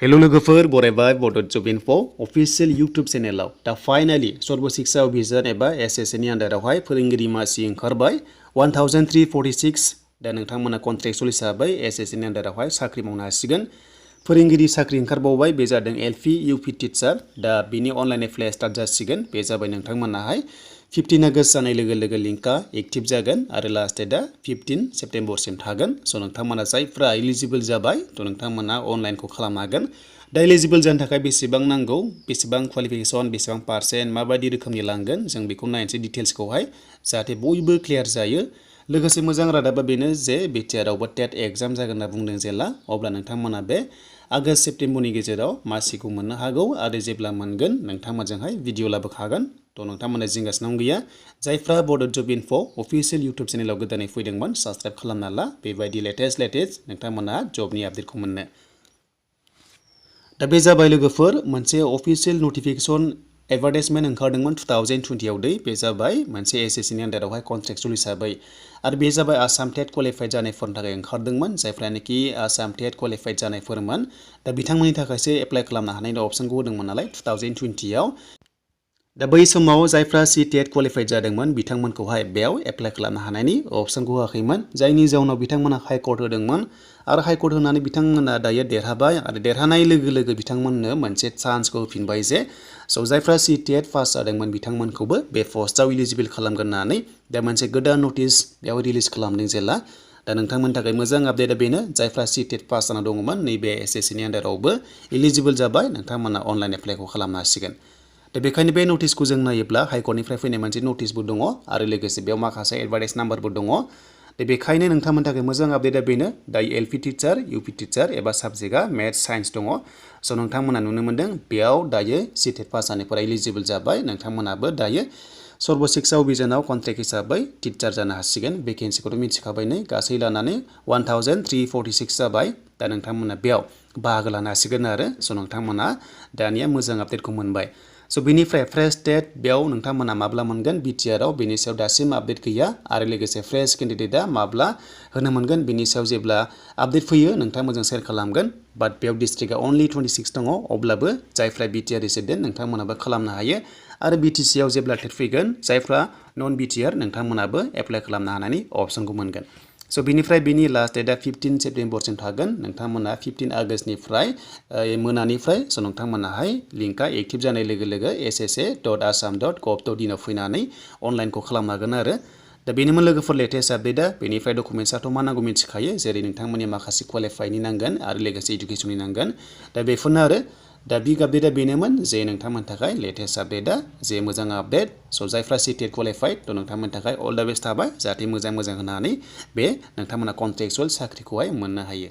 hello लोगोफोर बरायबाय बड' जब info official YouTube चेनेलाव दा फाइनालि सर्व शिक्षा अभियान एबा SSA नि आन्दारावहाय फोरोंगिरि मासि ओंखारबाय 1346 दा नोंथांमोना कन्ट्रेक्चुअल हिसाबै SSA नि आन्दारावहाय साख्रि मावनो हासिगोन फोरोंगिरि साख्रि ओंखारबावबाय बे जादों LP UP टिचार दा बिनि अनलाइन एप्लाइ स्टार्ट जासिगोन बे जाबाय नोंथांमोनाहाय 15 आगस्ट जानाय लोगो लोगो लिंकआ एक्टिभ जागोन आरो लास्ट डेटआ 15 सेप्टेम्बरसिम थागोन स' नोंथांमोना जायफ्रा एलिजिबल जाबाय थ' नोंथांमोना अनलाइनखौ खालामनो हागोन दा एलिजिबल जानो थाखाय बेसेबां नांगौ बेसेबां क्वालिफिकेसन बेसेबां पार्सेन्ट माबायदि रोखोमनि लांगोन जों बेखौ नायनोसै डिटेल्सखौहाय जाहाथे बयबो क्लियार जायो लोगोसे मोजां रादाबा बेनो जे बिटिआरआवबो टेट एग्जाम जागोन होनना बुंदों जेला अब्ला नोंथांमोना बे आगस्ट सेप्टेम्बरनि गेजेराव मासिखौ मोननो हागौ आरो जेब्ला मोनगोन नोंथांमोनजोंहाय भिडिअ लाबोखागोन थ' नोंथांमोना जिंगासिनांगौ गैया जायफ्रा बड' जब इनफो अफिसियेल इउटुब चेनेलाव गोदानै फैदोंमोन साबस्क्राइब खालामना ला बेबायदि लेटेस्ट नोंथांमोना जबनि आपडेटखौ मोननो दा बे जाबाय लोगोफोर मोनसे अफिसियेल नटिफिकेसन एडभार्टाइजमेन्ट ओंखारदोंमोन 2020 आव बे जाबाय मोनसे SSA नि आन्दारावहाय कन्ट्रेक्चुअल हिसाबै आरो बे जाबाय आसाम टेट क्वालिफाइड जानायफोरनि थाखाय ओंखारदोंमोन जायफ्रानोखि आसाम टेट क्वालिफाइड जानायफोरमोन दा बिथांमोननि थाखायसो एप्लाइ खालामनो हानायनि अपसनखौ होदोंमोन नालाय 2020 आव दा बै समाव जायफ्रा टेट क्वालिफाइड जादोंमोन बिथांमोनखौहाय बेयाव एप्लाइ खालामनो हानायनि अपसनखौ होआखैमोन जायनि जाउनाव बिथांमोना हाइ कर्ट होदोंमोन आरो हाइ कर्ट होनानै बिथांमोना दायो देरहाबाय आरो देरहानाय लोगो लोगो बिथांमोननो मोनसे चान्सखौ होफिनबाय जे स' जायफ्रा टेट पास जादोंमोन बिथांमोनखौबो बे पस्टआव इलिजिबल खालामगोन होननानै दा मोनसे गोदान नटिस बेयाव रिलिज खालामदों जेला दा नोंथांमोननि थाखाय मोजां आपडेटआ बेनो जायफ्रा टेट पास जाना दङमोन नैबे SSA नि आन्दारावबो इलिजिबल जाबाय नोंथांमोना अनलाइन एप्लाइखौ खालामनो हासिगोन दा बेखायनो बे नटिसखौ जों नायोब्ला हाइकर्टनिफ्राय फैनाय मोनसे नटिसबो दङ आरो लोगोसे बेयाव माखासे एडभार्टाइज नाम्बारबो दङ दा बेखायनो नोंथांमोननि थाखाय मोजां आपडेटआ बेनो दायो LP टिचार UP टिचार एबा साबजेक्टआ मेथ्स साइन्स दङ स' नोंथांमोना नुनो मोन्दों बेयाव दायो टेट पास जानायफोरा इलिजिबल जाबाय नोंथांमोनाबो दायो सर्व शिक्षा अभियानाव कन्ट्रेक्ट हिसाबै टिचार जानो हासिगोन भेकेन्सिखौथ' मिथिखाबाय नै गासै लानानै 1346 जाबाय दा नोंथांमोना बेयाव बाहागो लानो हासिगोन आरो स' नोंथांमोना दानिया मोजां आपडेटखौ मोनबाय स' बेनिफ्राय फ्रेश टेट बेयाव नोंथांमोना माब्ला मोनगोन बिटिआरआव बेनि सायाव दासिम आपडेट गैया आरो लोगोसे फ्रेश केन्डिडेटआ माब्ला होनो मोनगोन बेनि सायाव जेब्ला आपडेट फैयो नोंथांमोनजों शेयार खालामगोन बाट बेयाव डिस्ट्रिक्टआ अनलि 26 दङ अब्लाबो जायफ्रा बिटिआर रेसिडेन्ट नोंथांमोनाबो खालामनो हायो आरो बिटिसिआव जेब्ला टेट फैगोन जायफ्रा नन बिटिआर नोंथांमोनाबो एप्लाइ खालामनो हानायनि अपसनखौ मोनगोन स' बिनिफ्राय बिनि लास्ट डेटआ 15 सेप्टेम्बरसिम थागोन नोंथांमोना 15 आगस्टनिफ्राय मोनानिफ्राय स' नोंथांमोनाहाय लिंकआ एक्टिभ जानाय लोगो लोगो ssa.assam.gov.in आव फैनानै अनलाइनखौ खालामनो हागोन आरो दा बेनोमोन लोगोफोर लेटेस्ट आपडेटआ बेनिफ्राय डकुमेन्टसआथ' मा नांगौ मिथिखायो जेरै नोंथांमोननि माखासे क्वालिफाइनि नांगोन आरो लोगोसे इडुकेसननि नांगोन दा बेफोरनो आरो दा बिग आपडेटआ बेनोमोन जे नोंथांमोननि थाखाय लेटेस्ट आपडेटआ जे मोजां आपडेट स' जायफ्रा टेट क्वालिफाइड थ' नोंथांमोननि थाखाय अल दा बेस्ट थाबाय जाहाथे मोजां होनानै बे नोंथांमोना कन्ट्रेक्चुअल साख्रिखौहाय मोननो हायो